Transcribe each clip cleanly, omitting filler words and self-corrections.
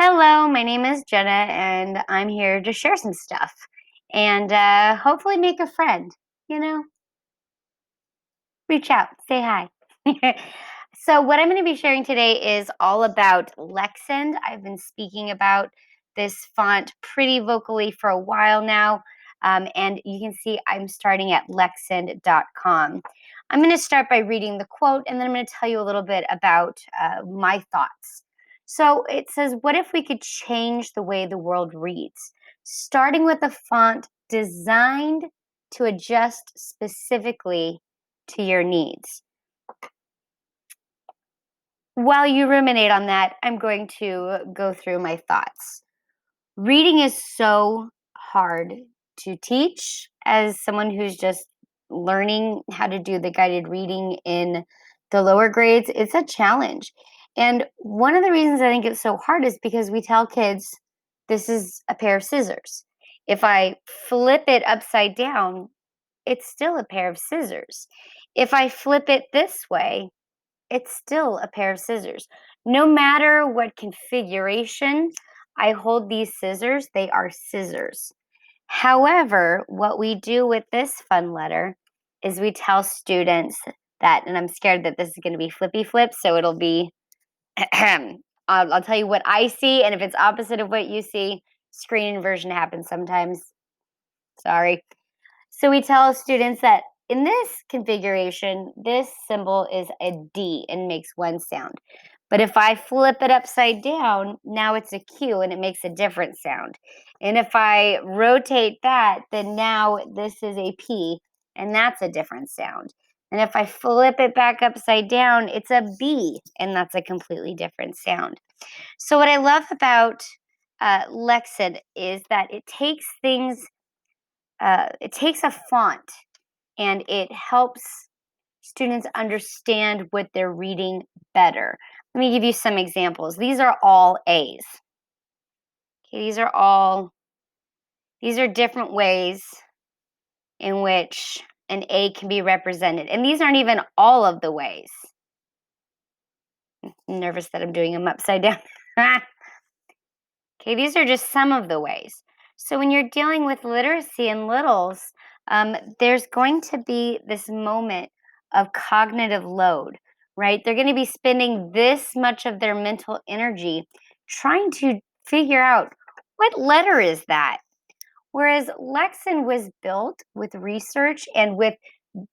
Hello, my name is Jenna, and I'm here to share some stuff and hopefully make a friend. You know, reach out, say hi. So, what I'm going to be sharing today is all about Lexend. I've been speaking about this font pretty vocally for a while now, and you can see I'm starting at lexend.com. I'm going to start by reading the quote, and then I'm going to tell you a little bit about my thoughts. So, it says, what if we could change the way the world reads, starting with a font designed to adjust specifically to your needs? While you ruminate on that, I'm going to go through my thoughts. Reading is so hard to teach as someone who's just learning how to do the guided reading in the lower grades. It's a challenge. And one of the reasons I think it's so hard is because we tell kids this is a pair of scissors. If I flip it upside down, it's still a pair of scissors. If I flip it this way, it's still a pair of scissors. No matter what configuration I hold these scissors, they are scissors. However, what we do with this fun letter is we tell students that, and I'm scared that this is going to be flippy flip, so it'll be, I'll tell you what I see, and if it's opposite of what you see, screen inversion happens sometimes. Sorry. So we tell students that in this configuration, this symbol is a D and makes one sound. But if I flip it upside down, now it's a Q and it makes a different sound. And if I rotate that, then now this is a P and that's a different sound. And if I flip it back upside down, it's a B and that's a completely different sound. So what I love about Lexend is that it takes a font and it helps students understand what they're reading better. Let me give you some examples. These are all A's. Okay, these are different ways in which an A can be represented. And these aren't even all of the ways. I'm nervous that I'm doing them upside down. Okay, these are just some of the ways. So when you're dealing with literacy in littles, there's going to be this moment of cognitive load, right? They're going to be spending this much of their mental energy trying to figure out what letter is that. Whereas Lexend was built with research and with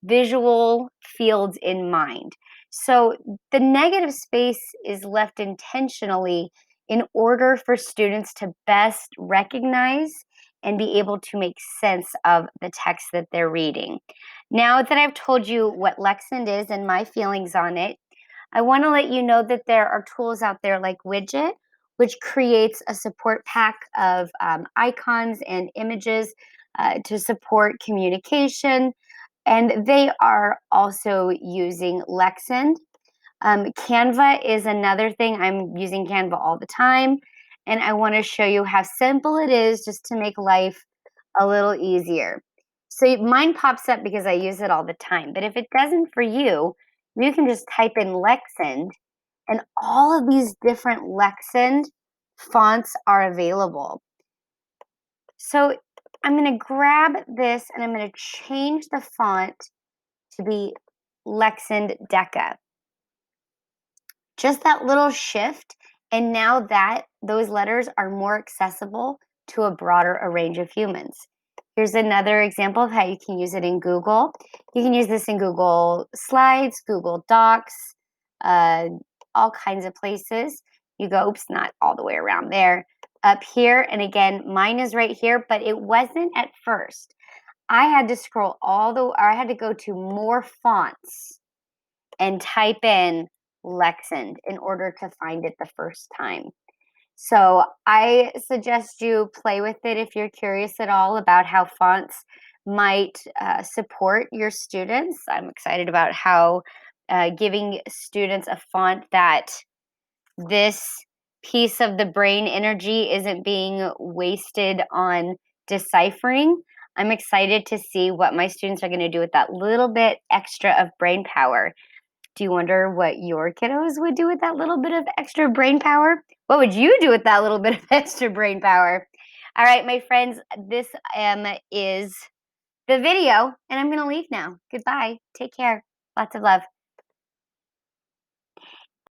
visual fields in mind. So the negative space is left intentionally in order for students to best recognize and be able to make sense of the text that they're reading. Now that I've told you what Lexend is and my feelings on it, I want to let you know that there are tools out there like Widget, which creates a support pack of icons and images to support communication. And they are also using Lexend. Canva is another thing. I'm using Canva all the time. And I want to show you how simple it is just to make life a little easier. So mine pops up because I use it all the time. But if it doesn't for you, you can just type in Lexend and all of these different Lexend fonts are available. So I'm going to grab this and I'm going to change the font to be Lexend Deca. Just that little shift, and now that those letters are more accessible to a broader range of humans. Here's another example of how you can use it in Google. You can use this in Google Slides, Google Docs, all kinds of places. You go, oops, not all the way around there. Up here, and again, mine is right here, but it wasn't at first. I had to scroll I had to go to more fonts and type in Lexend in order to find it the first time. So I suggest you play with it if you're curious at all about how fonts might support your students. I'm excited about how giving students a font that this piece of the brain energy isn't being wasted on deciphering. I'm excited to see what my students are going to do with that little bit extra of brain power. Do you wonder what your kiddos would do with that little bit of extra brain power? What would you do with that little bit of extra brain power? All right, my friends, this is the video, and I'm going to leave now. Goodbye. Take care. Lots of love.